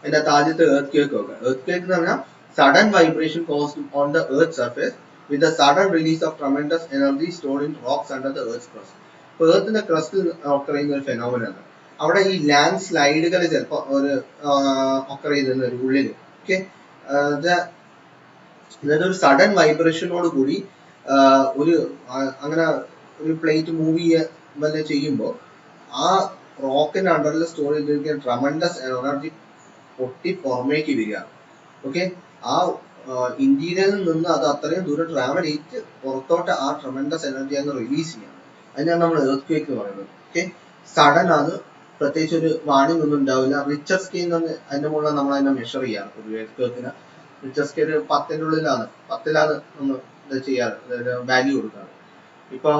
അതിന്റെ ആദ്യത്തെ earthquake ഒക്കെ. earthquake എന്ന് പറഞ്ഞാൽ sudden vibration caused on the earth's surface with the sudden release of tremendous energy stored in rocks under the earth's crust. അപ്പോൾ earthന്റെ ക്രസ്റ്റിൽ occur ചെയ്യുന്ന ഒരു ഫെനോമിനൻ ആണ്. അവിടെ ഈ ലാൻഡ് സ്ലൈഡുകൾ ചിലപ്പോൾ ഒരു occur ചെയ്യുന്ന ഒരു ഉള്ളിൽ. ഓക്കെ, അതായത് ഒരു സഡൻ വൈബ്രേഷനോട് കൂടി ഒരു അങ്ങനെ ഒരു പ്ലേറ്റ് മൂവ് ചെയ്യുമ്പോൾ ആ റോക്കിന്റെ അണ്ടറിൽ സ്റ്റോർ ചെയ്തിരിക്കുന്ന ട്രമൻഡസ് എനർജി പൊട്ടി പുറമേക്ക് വരികയാണ്. ഓക്കെ, ആ ഇന്റീരിയറിൽ നിന്ന് അത് അത്രയും ദൂരം ട്രാവൽ ചെയ്ത് പുറത്തോട്ട് ആ ട്രമൻഡസ് എനർജി അങ്ങ് റിലീസ് ചെയ്യണം. അതിനാണ് നമ്മൾ എർത്ത് എന്ന് പറയുന്നത്. ഓക്കെ, സഡൻ ആണ്, പ്രത്യേകിച്ച് ഒരു വാണിംഗ് ഒന്നും ഉണ്ടാവില്ല. റിച്ചർ സ്കെയിൽ അതിന്റെ മുകളിൽ നമ്മൾ അതിനെ മെഷർ ചെയ്യാറ്. ഒരു എർത്ത് റിച്ചർ സ്കെയിൽ 10ന്റെ ഉള്ളിലാണ്, 10ലാണ് നമ്മൾ ഇത് ചെയ്യാറ്, വാല്യൂ കൊടുക്കാറ്. ഇപ്പൊ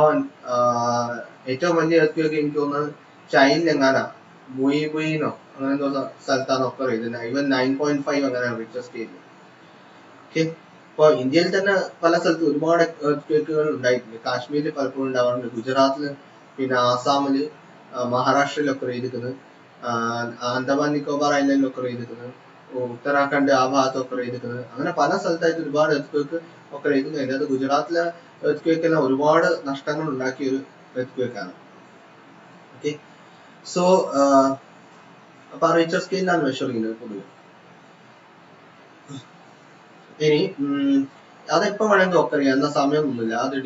ഏറ്റവും വലിയ എർത്ത് എനിക്ക് തോന്നുന്നത് ചൈനയിലെങ്ങാനാ ബുയിനോ അങ്ങനെ എന്തോ സ്ഥലത്താണ് ഒക്കർ ചെയ്തത്. ഇവൻ 9.5 അങ്ങനെയാണ് റിച്ചർ സ്കെയിൽ. ഓക്കെ, ഇപ്പൊ ഇന്ത്യയിൽ തന്നെ പല സ്ഥലത്തും ഒരുപാട് എർത്ത് ഉണ്ടായിട്ടുണ്ട്. കാശ്മീരിൽ പലപ്പോഴും ഉണ്ടാവാറുണ്ട്, ഗുജറാത്തില്, പിന്നെ ആസാമില്, മഹാരാഷ്ട്രയിൽ ഒക്കർ ചെയ്തിരിക്കുന്നത്, ആൻഡമാൻ നിക്കോബാർ ഐലൻഡിൽ ഒക്കർ ചെയ്തിരിക്കുന്നത്, ഉത്തരാഖണ്ഡ് ആ ഭാഗത്ത് ഒക്കർ ചെയ്തിരിക്കുന്നത്, അങ്ങനെ പല സ്ഥലത്തായിട്ട് ഒരുപാട് എർത്ത് ഒക്കർ ചെയ്തിട്ടുണ്ട്. അതിൻ്റെ അത് ഗുജറാത്തിലെ എർത്ത് എല്ലാം ഒരുപാട് നഷ്ടങ്ങൾ ഉണ്ടാക്കിയ ഒരു എർത്ത് ആണ്. ഓക്കെ, സോ അപ്പൊ ആ റിച്ചർ സ്കെയിലാണ് മെഷർ ചെയ്യുന്നത് പൊതുവെ. ഇനി അതെപ്പോ വേണമെങ്കിൽ ഒക്കർ ചെയ്യാം, എന്നാ സമയമൊന്നുമില്ല. അത്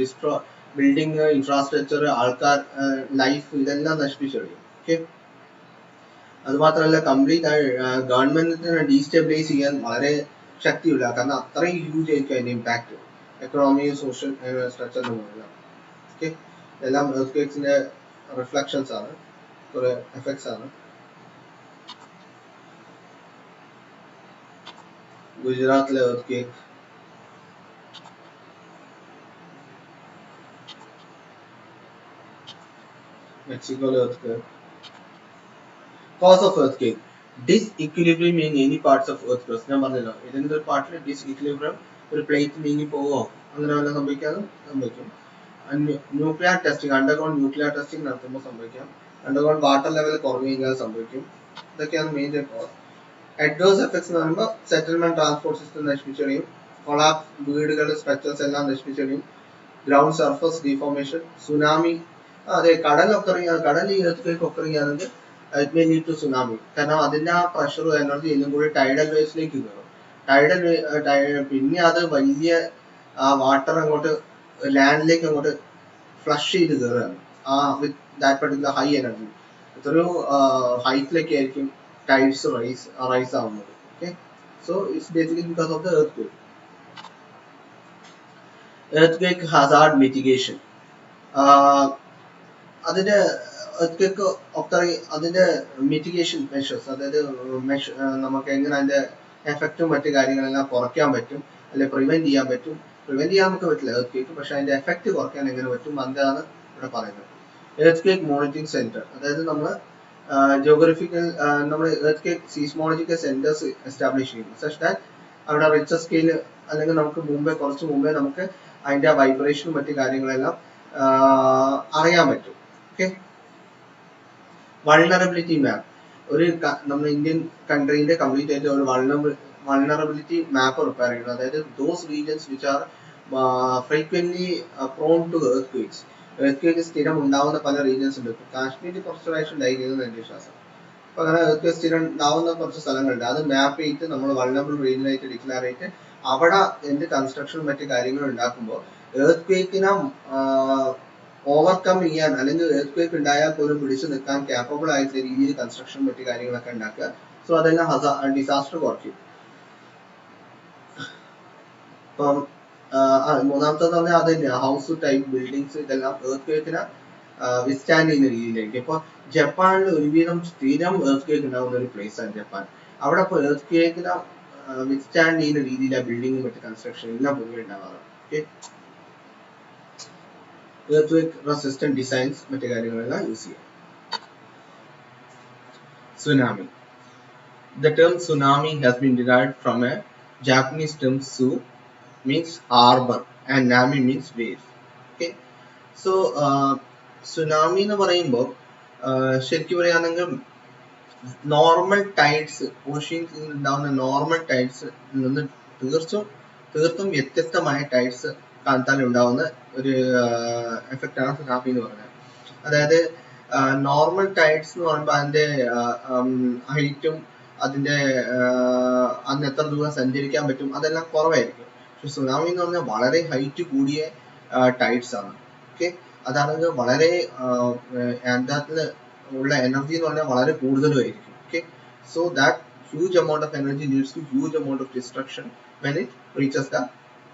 ബിൽഡിംഗ്, ഇൻഫ്രാസ്ട്രക്ചർ, ആൾക്കാർ, ലൈഫ്, ഇതെല്ലാം നശിപ്പിച്ചു കഴിയും. ഓക്കെ, അത് മാത്രമല്ല കംപ്ലീറ്റ് ഗവൺമെന്റിനെ ഡീസ്റ്റെബിലൈസ് ചെയ്യാൻ വളരെ ശക്തിയില്ല, കാരണം അത്രയും ഹ്യൂജ് ആയിരിക്കും അതിന്റെ ഇമ്പാക്ട് എക്കണോമി, സോഷ്യൽ സ്ട്രക്ചറിന് മുകളിൽ. ഓക്കെ, എല്ലാം എർത്ത് റിഫ്ലക്ഷൻസ് ആണ്, കുറെ എഫക്ട്സ് ആണ്. ഗുജറാത്തിലെ എർത്ത്, മെക്സിക്കോയിലെ earth. Cause of earthquake, disequilibrium in any parts of earth crust. ഞാൻ പറഞ്ഞല്ലോ, ഇതിന്റെ ഒരു പാർട്ടിൽ ഡിസ്ഇക്വിലിബ്രിയം, ഒരു പ്ലേറ്റ് നീങ്ങി പോവോ അങ്ങനെ വല്ല സംഭവിക്കാതെ സംഭവിക്കും. Nuclear testing, underground nuclear testing നടത്തുമ്പോൾ സംഭവിക്കാം. അണ്ടർഗ്രൗണ്ട് വാട്ടർ ലെവൽ കുറഞ്ഞു കഴിഞ്ഞാൽ സംഭവിക്കും. ഇതൊക്കെയാണ് മെയിൻ കോസ്. അഡ്വേഴ്സ് എഫക്ട്സ് എന്ന് പറയുമ്പോൾ സെറ്റിൽമെന്റ്, ട്രാൻസ്പോർട്ട് സിസ്റ്റം നശിപ്പിച്ചെറിയും, കൊളാപ്സ്, വീടുകൾ, സ്ട്രക്ചേഴ്സ് എല്ലാം നശിപ്പിച്ചെറിയും, ഗ്രൗണ്ട് സർഫസ് ഡിഫോർമേഷൻ, സുനാമി. അതെ, കടൽ ഈ earthquake occur ചെയ്യുകയാണെങ്കിൽ it may lead to tsunami. കാരണം അതിന്റെ ആ പ്രഷറും എനർജി എല്ലാം കൂടി ടൈഡൽ വേവ്സിലേക്ക് കയറും. പിന്നെ അത് വലിയ വാട്ടർ അങ്ങോട്ട് ലാൻഡിലേക്ക് അങ്ങോട്ട് ഫ്ലഷ് ചെയ്ത് കയറുകയാണ്. With that particular high energy. എത്രയോ ഹൈറ്റിലേക്ക് ആയിരിക്കും ടൈഡ്സ് റൈസ് ആവുന്നത്. Okay, so it's basically because of the earthquake hazard mitigation. അതിന്റെ earthquake അതിന്റെ മിറ്റിഗേഷൻ മെഷേഴ്സ്, അതായത് നമുക്ക് എങ്ങനെ അതിന്റെ എഫക്റ്റും മറ്റു കാര്യങ്ങളെല്ലാം കുറയ്ക്കാൻ പറ്റും, അല്ലെ പ്രിവെന്റ് ചെയ്യാൻ പറ്റും. പ്രിവെന്റ് ചെയ്യാൻ നമുക്ക് പറ്റില്ല earthquake, പക്ഷെ അതിന്റെ എഫക്റ്റ് കുറയ്ക്കാൻ എങ്ങനെ പറ്റും, അതാണ് ഇവിടെ പറയുന്നത്. earthquake monitoring center, അതായത് നമ്മൾ ജോഗ്രഫിക്കൽ നമ്മൾ earthquake seismological centers എസ്റ്റാബ്ലിഷ് ചെയ്യും, സച്ച് ദാറ്റ് അവിടെ റിച്ചർ സ്കെയിൽ അല്ലെങ്കിൽ നമുക്ക് കുറച്ച് മുമ്പേ നമുക്ക് അതിന്റെ വൈബ്രേഷനും മറ്റു കാര്യങ്ങളെല്ലാം അറിയാൻ പറ്റും. ഓക്കെ, വൾണറബിലിറ്റി മാപ്പ്, നമ്മുടെ ഇന്ത്യൻ കൺട്രീന്റെ കംപ്ലീറ്റ് ആയിട്ട് ഒരു വൾണറബിലിറ്റി മാപ്പ് പ്രിപ്പയർ ചെയ്യുന്നത്. അതായത് those regions which are frequently prone to earthquakes. earthquake സ്ഥിരം ഉണ്ടാവുന്ന പല റീജിയൻസ് ഉണ്ട്. കാശ്മീരിൽ കുറച്ച് പ്രാവശ്യം ഉണ്ടായിരിക്കുന്നത് എന്റെ വിശ്വാസം. അപ്പൊ അങ്ങനെ earthquake സ്ഥിരം ഉണ്ടാവുന്ന കുറച്ച് സ്ഥലങ്ങളുണ്ട്. അത് മാപ്പ് ചെയ്തിട്ട് നമ്മൾ വൾണറബിൾ റീജിയൻ ആയിട്ട് ഡിക്ലെയർ ചെയ്തിട്ട് അവിടെ എന്ത് കൺസ്ട്രക്ഷൻ മറ്റു കാര്യങ്ങൾ ഉണ്ടാക്കുമ്പോൾ earthquake-നെ ഓവർകം ചെയ്യാൻ, അല്ലെങ്കിൽ earthquake ഉണ്ടായാൽ പോലും പിടിച്ചു നിൽക്കാൻ capable ആയിട്ടുള്ള രീതിയിൽ കൺസ്ട്രക്ഷൻ മറ്റു കാര്യങ്ങളൊക്കെ ഉണ്ടാക്കുക. സോ അതെല്ലാം ഡിസാസ്റ്റർ കുറയ്ക്കും. ഇപ്പം മൂന്നാമത്തെ പറഞ്ഞാൽ അത് തന്നെയാണ്, ഹൗസ് ടൈപ്പ് ബിൽഡിങ്സ് ഇതെല്ലാം earthquake-നെ വിസ്റ്റാൻഡ് ചെയ്യുന്ന രീതിയിലേക്ക്. ഇപ്പൊ ജപ്പാനിൽ ഒരുവിധം സ്ഥിരം earthquake ഉണ്ടാവുന്ന ഒരു പ്ലേസ് ആണ് ജപ്പാൻ. അവിടെ ഇപ്പോൾ earthquake-നെ വിസ്റ്റാൻഡ് ചെയ്യുന്ന രീതിയിലാണ് ബിൽഡിംഗ് മറ്റു കൺസ്ട്രക്ഷൻ എല്ലാം പൊതുവെ ഉണ്ടാവാറ്. ഓക്കെ, earthquake resistant designs മറ്റു കാര്യങ്ങളെല്ലാം യൂസ് ചെയ്യാം. Tsunami. The term tsunami has been derived from a Japanese term su means harbor and nami means waves. Okay, so tsunami എന്ന് പറയുമ്പോൾ ശരിക്കും പറയുകയാണെങ്കിൽ നോർമൽ ടൈഡ്സ്, ഓഷ്യൻസിൽ ഉണ്ടാവുന്ന നോർമൽ ടൈഡ്സ് നിന്ന് തീർത്തും വ്യത്യസ്തമായ ടൈഡ്സ് കാണാൻ ഉണ്ടാവുന്ന ഒരു എഫക്റ്റ് ആണ് സുനാമി എന്ന് പറയുന്നത്. അതായത് നോർമൽ ടൈഡ്സ് എന്ന് പറയുമ്പോൾ അതിന്റെ ഹൈറ്റും അതിന്റെ അന്ന് എത്ര ദൂരം സഞ്ചരിക്കാൻ പറ്റും അതെല്ലാം കുറവായിരിക്കും. പക്ഷെ സുനാമി എന്ന് പറഞ്ഞാൽ വളരെ ഹൈറ്റ് കൂടിയ ടൈഡ്സ് ആണ്. ഓക്കെ, അതാണെങ്കിൽ വളരെ അതിനകത്ത് ഉള്ള എനർജി എന്ന് പറഞ്ഞാൽ വളരെ കൂടുതലുമായിരിക്കും. Okay, so that huge amount of energy leads to huge amount of destruction when it reaches the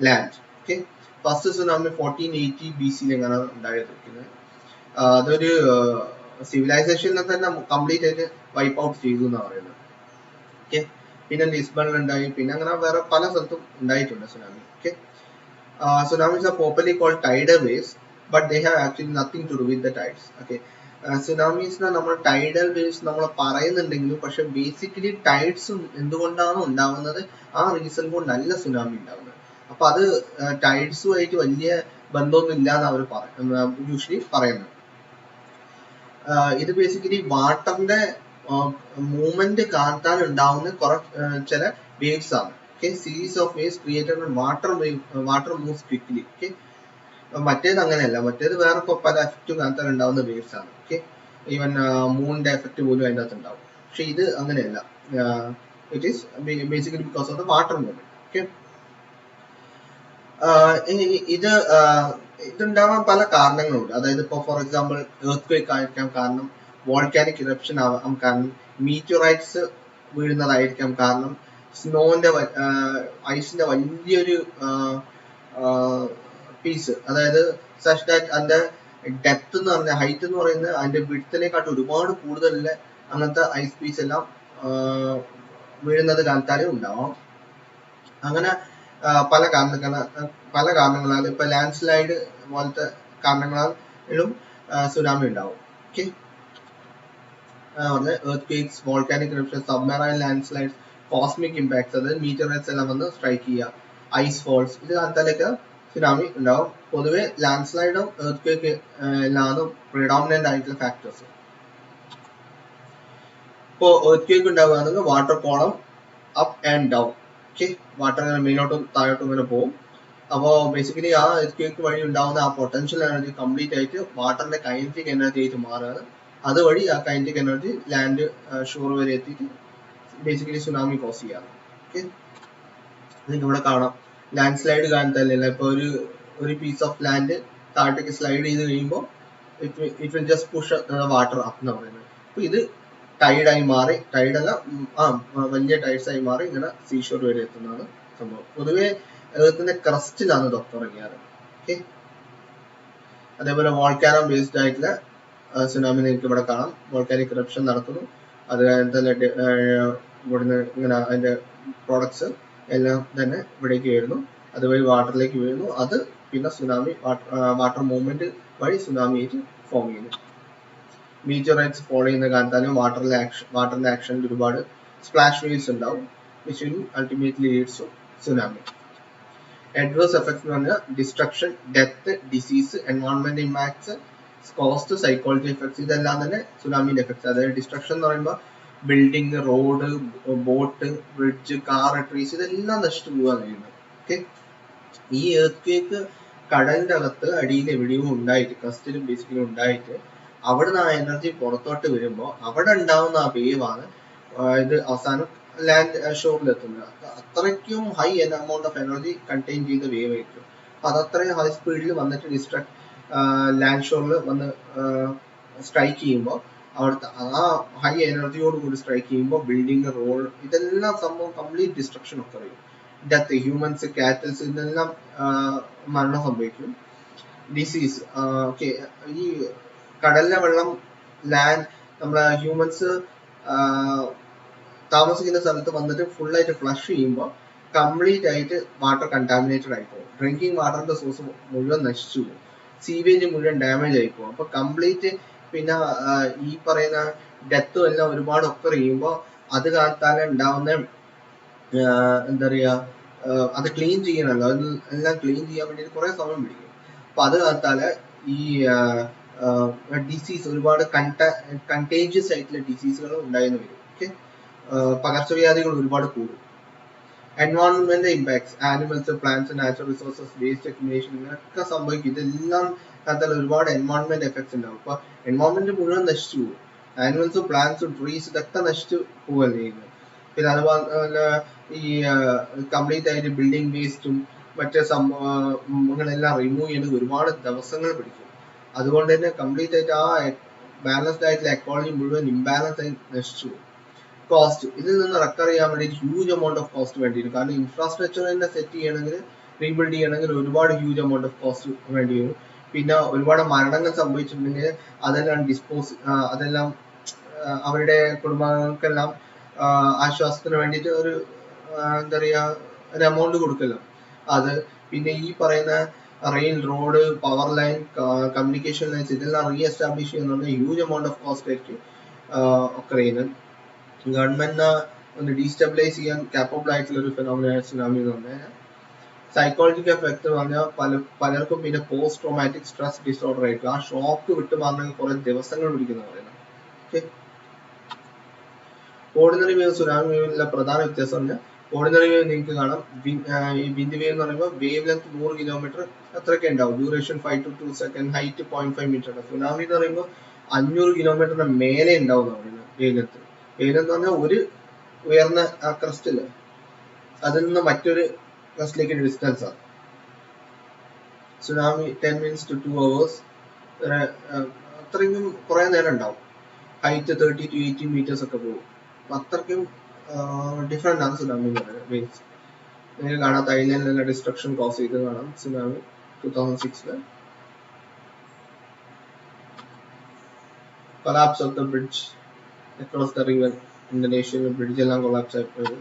land. Okay, first tsunami 1480 BC-യിലാണ് ഉണ്ടായിരിക്കുന്നത്. അതൊരു സിവിലൈസേഷനെ തന്നെ കംപ്ലീറ്റ് ആയിട്ട് വൈപ്പ് ഔട്ട് ചെയ്തു എന്നാണ് പറയുന്നത്. ഓക്കെ, പിന്നെ ലിസ്ബണിൽ ഉണ്ടായി, പിന്നെ അങ്ങനെ വേറെ പല സ്ഥലത്തും ഉണ്ടായിട്ടുണ്ട് tsunami. Okay, tsunamis are popularly called tidal waves, but they have actually nothing to do with the tides. Okay, സുനാമീസിനെ നമ്മൾ ടൈഡൽ വേവ്സ് നമ്മൾ പറയുന്നുണ്ടെങ്കിലും പക്ഷെ ബേസിക്കലി ടൈഡ്സ് എന്തുകൊണ്ടാണ് ഉണ്ടാവുന്നത്, ആ റീസൺ കൊണ്ടല്ല സുനാമി ഉണ്ടാവുന്നത്. അപ്പൊ അത് ടൈഡ്സുമായിട്ട് വലിയ ബന്ധമൊന്നും ഇല്ല എന്ന് അവർ യൂഷ്വലി പറയുന്നത്. ഇത് ബേസിക്കലി വാട്ടറിന്റെ മൂവ്മെന്റ് കാട്ടാൻ ഉണ്ടാവുന്ന ചില വേവ്സ് ആണ്. Okay, series of waves created when water moves quickly. Okay, മറ്റേത് അങ്ങനെയല്ല, മറ്റേത് വേറെ പല എഫക്റ്റും കാണിച്ചാൽ ഉണ്ടാവുന്ന വേവ്സ് ആണ്. ഓക്കെ, ഈവൻ മൂണിന്റെ എഫക്റ്റ് പോലും അതിൻ്റെ അകത്ത് ഉണ്ടാവും. പക്ഷെ ഇത് അങ്ങനെയല്ല, it is basically because of the water movement. Okay, ഇതുണ്ടാവാൻ പല കാരണങ്ങളുണ്ട്. അതായത് ഇപ്പോൾ ഫോർ എക്സാമ്പിൾ earthquake ആയിരിക്കാം കാരണം, വോൾക്കാനിക് ഇറപ്ഷൻ ആവാം കാരണം, മീറ്ററൈറ്റ്സ് വീഴുന്നതായിരിക്കാം കാരണം, സ്നോന്റെ ഐസിന്റെ വലിയൊരു പീസ്, അതായത് സച്ച് ദാറ്റ് അതിന്റെ ഡെപ്ത് എന്ന് പറഞ്ഞ ഹൈറ്റ് എന്ന് പറയുന്നത് അതിന്റെ വിഡ്ത്തിനെക്കാട്ടും ഒരുപാട് കൂടുതലുള്ള അങ്ങനത്തെ ഐസ് പീസ് എല്ലാം വീഴുന്നത് കാലത്താലും ഉണ്ടാവാം. അങ്ങനെ പല കാരണങ്ങളാൽ ഇപ്പൊ ലാൻഡ് സ്ലൈഡ് പോലത്തെ കാരണങ്ങളാലും സുനാമി ഉണ്ടാവും. Okay, earthquakes, volcanic eruptions, submarine landslides, cosmic impacts, അതായത് മീറ്ററൈറ്റ്സ് എല്ലാം വന്ന് സ്ട്രൈക്ക് ചെയ്യുക, ഐസ് ഫോൾസ്, ഇത് കാലത്താലൊക്കെ സുനാമി ഉണ്ടാവും. പൊതുവെ ലാൻഡ് സ്ലൈഡും earthquake എല്ലാമാണ് പ്രിഡോമിനന്റ് ആയിട്ടുള്ള ഫാക്ടേഴ്സ്. ഇപ്പോൾ earthquake ഉണ്ടാവുകയാണെങ്കിൽ water column up and down. Okay, water ഇങ്ങനെ മേലോട്ടും താഴോട്ടും ഇങ്ങനെ പോകും. അപ്പോൾ ബേസിക്കലി ആ എർത്ത് വഴി ഉണ്ടാവുന്ന ആ പൊട്ടൻഷ്യൽ എനർജി കംപ്ലീറ്റ് ആയിട്ട് വാട്ടറിന്റെ കൈനറ്റിക് എനർജി ആയിട്ട് മാറുകയാണ്. അതുവഴി ആ കൈനറ്റിക് എനർജി ലാൻഡ് ഷോർ വരെ എത്തിയിട്ട് ബേസിക്കലി സുനാമി കോസ് ചെയ്യാറ്. ഓക്കെ, നിങ്ങൾക്ക് ഇവിടെ കാണാം ലാൻഡ് സ്ലൈഡ് കാണത്തല്ല. ഇപ്പൊ ഒരു പീസ് ഓഫ് ലാൻഡ് താഴത്തേക്ക് സ്ലൈഡ് ചെയ്ത് കഴിയുമ്പോൾ it will just push water up എന്ന് പറയുന്നത്. അപ്പൊ ഇത് ടൈഡായി മാറി, ടൈഡല്ല വലിയ ടൈഡ്സ് ആയി മാറി ഇങ്ങനെ സീഷോർ വരെ എത്തുന്നതാണ് സംഭവം. പൊതുവെ എർത്തിന്റെ ക്രസ്റ്റിലാണ് ഇതൊക്കെ ഇറങ്ങിയാറ്. ഓക്കെ, അതേപോലെ വോൾക്കാനോ ബേസ്ഡ് ആയിട്ടുള്ള സുനാമി നിങ്ങൾക്ക് ഇവിടെ കാണാം. വോൾക്കാനിക് ഇറപ്ഷൻ നടക്കുന്നു, അത് കഴിഞ്ഞിട്ട് ഇവിടുന്ന് ഇങ്ങനെ അതിന്റെ പ്രോഡക്ട്സ് എല്ലാം തന്നെ ഇവിടേക്ക് വരുന്നു, അതുവഴി വാട്ടറിലേക്ക് വീഴുന്നു. അത് പിന്നെ സുനാമി വാട്ടർ മൂവ്മെന്റ് വഴി സുനാമി ആയിട്ട് ഫോം ചെയ്യുന്നു. മീറ്ററൈറ്റ്സ് ഫോളോ ചെയ്യുന്ന കാലത്താലും വാട്ടറിന്റെ ആക്ഷനിൽ ഒരുപാട് സ്പ്ലാഷ് വേവ്സ് ഉണ്ടാവും, which will ultimately leads to tsunami. Adverse effects എന്ന് പറഞ്ഞാൽ destruction, death, disease, environment impacts, cost, psychology effects, ഇതെല്ലാം തന്നെ സുനാമിന്റെ എഫക്ട്സ്. അതായത് ഡിസ്ട്രക്ഷൻ എന്ന് പറയുമ്പോൾ building, road, boat, bridge, car, trees, ഇതെല്ലാം നശിച്ചു പോവുകയാണ് ചെയ്യുന്നത്. ഓക്കെ, ഈ എർത്ത് കടലിന്റെ അകത്ത് അടിയിൽ എവിടെയും ഉണ്ടായിട്ട്, ക്രസ്റ്റിലും ബേസിക്കലും ഉണ്ടായിട്ട് അവിടുന്ന് ആ എനർജി പുറത്തോട്ട് വരുമ്പോൾ അവിടെ ഉണ്ടാവുന്ന ആ വേവാണ് ഇത് അവസാനം ലാൻഡ് ഷോറിൽ എത്തുന്നത്. അത്രയ്ക്കും high amount of energy contain ചെയ്ത വേവ് ആയിരിക്കും. അപ്പൊ അത് അത്രയും ഹൈ സ്പീഡിൽ വന്നിട്ട് ലാൻഡ് ഷോറിൽ വന്ന് സ്ട്രൈക്ക് ചെയ്യുമ്പോൾ അവിടുത്തെ ആ ഹൈ എനർജിയോട് കൂടി സ്ട്രൈക്ക് ചെയ്യുമ്പോൾ ബിൽഡിംഗ്, റോഡ്, ഇതെല്ലാം സംഭവം കംപ്ലീറ്റ് ഡിസ്ട്രക്ഷൻ ഒക്കെ വരും. ഡെത്ത്, ഹ്യൂമൻസ്, കാറ്റൽസ്, ഇതെല്ലാം മരണം സംഭവിക്കും. ഡിസീസ്, ഓക്കെ, ഈ കടലിലെ വെള്ളം നമ്മളെ ഹ്യൂമൻസ് താമസിക്കുന്ന സ്ഥലത്ത് വന്നിട്ട് ഫുള്ളായിട്ട് ഫ്ലഷ് ചെയ്യുമ്പോൾ കംപ്ലീറ്റ് ആയിട്ട് വാട്ടർ കണ്ടാമിനേറ്റഡ് ആയി പോകും. ഡ്രിങ്കിങ് വാട്ടറിന്റെ സോഴ്സ് മുഴുവൻ നശിച്ചു പോകും, സീവേജ് മുഴുവൻ ഡാമേജ് ആയി പോകും. അപ്പൊ കംപ്ലീറ്റ് പിന്നെ ഈ പറയുന്ന ഡെത്തും എല്ലാം ഒരുപാട് ഒക്കർ ചെയ്യുമ്പോൾ അത് കാലത്താലെ ഉണ്ടാവുന്ന എന്താ പറയാ, അത് ക്ലീൻ ചെയ്യണമല്ലോ, എല്ലാം ക്ലീൻ ചെയ്യാൻ വേണ്ടി കുറെ സമയം പിടിക്കും. അപ്പൊ അത് കാലത്താല് ഈ ഡിസീസ്, ഒരുപാട് കണ്ടേജിയസ് ആയിട്ടുള്ള ഡിസീസുകൾ ഉണ്ടായെന്ന് വരും. ഓക്കെ, പകർച്ചവ്യാധികൾ ഒരുപാട് കൂടും. Environment impacts, animals, plants, natural resources, waste accumulation, ഇങ്ങനെയൊക്കെ സംഭവിക്കും. ഇതെല്ലാം കാലത്താൽ ഒരുപാട് എൻവയോൺമെന്റ് എഫക്ട്സ് ഉണ്ടാവും. അപ്പൊ എൻവയോൺമെന്റ് മുഴുവൻ നശിച്ചു പോകും. ആനിമൽസും പ്ലാന്റ്സും ട്രീസ് ഇതൊക്കെ നശിച്ചു പോവുകയല്ലേ ചെയ്യുന്നത്. പിന്നെ അതുപോലെ ഈ കംപ്ലീറ്റ് ആയിട്ട് ബിൽഡിംഗ് വേസ്റ്റും മറ്റേ സംഭവങ്ങളെല്ലാം റിമൂവ് ചെയ്യുന്നത് ഒരുപാട് ദിവസങ്ങൾ പിടിക്കും. അതുകൊണ്ട് തന്നെ കംപ്ലീറ്റ് ആയിട്ട് ആ ബാലൻസ്ഡ് ആയിട്ടുള്ള എക്കോളജി മുഴുവൻ ഇംബാലൻസ് ആയി നശിച്ചു പോകും. കോസ്റ്റ്, ഇതിൽ നിന്ന് റെക്കവർ ചെയ്യാൻ വേണ്ടി ഹ്യൂജ് എമൗണ്ട് ഓഫ് കോസ്റ്റ് വേണ്ടി വരും. കാരണം ഇൻഫ്രാസ്ട്രക്ചർ തന്നെ സെറ്റ് ചെയ്യണമെങ്കിൽ, റീബിൽഡ് ചെയ്യണമെങ്കിൽ ഒരുപാട് ഹ്യൂജ് എമൗണ്ട് ഓഫ് കോസ്റ്റ് വേണ്ടി വരും. പിന്നെ ഒരുപാട് മരണങ്ങൾ സംഭവിച്ചിട്ടുണ്ടെങ്കിൽ അതെല്ലാം അവരുടെ കുടുംബങ്ങൾക്കെല്ലാം ആശ്വാസത്തിന് വേണ്ടിയിട്ട് ഒരു എന്താ പറയാ, ഒരു എമൗണ്ട് കൊടുക്കല്ലോ അത്. പിന്നെ ഈ പറയുന്ന rail, road, power line, communication lines, ഇതെല്ലാം റീ എസ്റ്റാബ്ലിഷ് ചെയ്യുന്ന ഹ്യൂജ് എമൗണ്ട് ഓഫ് കോസ്റ്റ് ആയിരിക്കും ഒക്കെ ചെയ്യുന്നത്. ഗവൺമെന്റിനെ ഒന്ന് ഡീസ്റ്റെബിലൈസ് ചെയ്യാൻ കാപ്പബിൾ ആയിട്ടുള്ള ഒരു ഫിനോമിന സുനാമി എന്ന് പറഞ്ഞാൽ. സൈക്കോളജിക്കൽ എഫക്ട് എന്ന് പറഞ്ഞാൽ പലർക്കും പിന്നെ പോസ്റ്റ് ട്രോമാറ്റിക് സ്ട്രെസ് ഡിസോർഡർ ആയിരിക്കും. ആ ഷോക്ക് വിട്ടുമാറണമെങ്കിൽ കുറെ ദിവസങ്ങൾ പിടിക്കുന്ന പറയുന്നത്. ഓക്കെ, ഓർഡിനറി വേവ് സുനാമി വേവിലുള്ള പ്രധാന വ്യത്യാസം പറഞ്ഞാൽ, ഓർഡിനറി വേവ് നിങ്ങൾക്ക് കാണാം, ഈ വിൻഡ് വേവ് എന്ന് പറയുമ്പോൾ വേവ് ലെങ്ത് 100 കിലോമീറ്റർ അത്രയൊക്കെ ഉണ്ടാവും, duration 5 to 2 seconds, height 0.5 metre ഉണ്ട്. സുനാമി എന്ന് പറയുമ്പോൾ 500 കിലോമീറ്ററിന് മേലെ ഉണ്ടാവും എന്ന് പറയുന്നത് വേവ് ലെങ്ത്. വേവ് ലെങ്ത് എന്ന് പറഞ്ഞാൽ ഒരു ഉയർന്ന ക്രസ്റ്റ് ഇല്ലേ, അതിൽ നിന്ന് മറ്റൊരു ക്രസ്റ്റിലേക്ക് ഡിസ്റ്റൻസ് ആണ്. സുനാമി 10 minutes to 2 hours, അത്രയും കുറെ നേരം ഉണ്ടാവും. ഹൈറ്റ് 30 to 80 meters ഒക്കെ പോകും. അത്രയ്ക്കും ഡിഫറെന്റ് ആണ് സുനാമി എന്ന് പറയുന്നത് വേവ്സ്. നിങ്ങൾക്ക് കാണാം തായ്ലൻഡിലെ ഡിസ്ട്രക്ഷൻ കോസ് ചെയ്ത് കാണാം tsunami 2006. Collapse of the bridge across the river, ഇന്തോനേഷ്യയിലെ ബ്രിഡ്ജ് എല്ലാം കൊളാപ്സ് ആയിപ്പോയത്.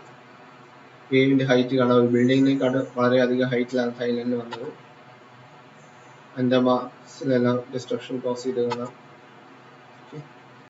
വേവിന്റെ ഹൈറ്റ് കാണാം, ഒരു ബിൽഡിങ്ങിനേക്കാട് വളരെയധികം ഹൈറ്റിലാണ് തായ്ലൻഡിൽ വന്നത്. അൻഡമാൻസിലെല്ലാം ഡിസ്ട്രക്ഷൻ കോസ് ചെയ്ത് കാണാം.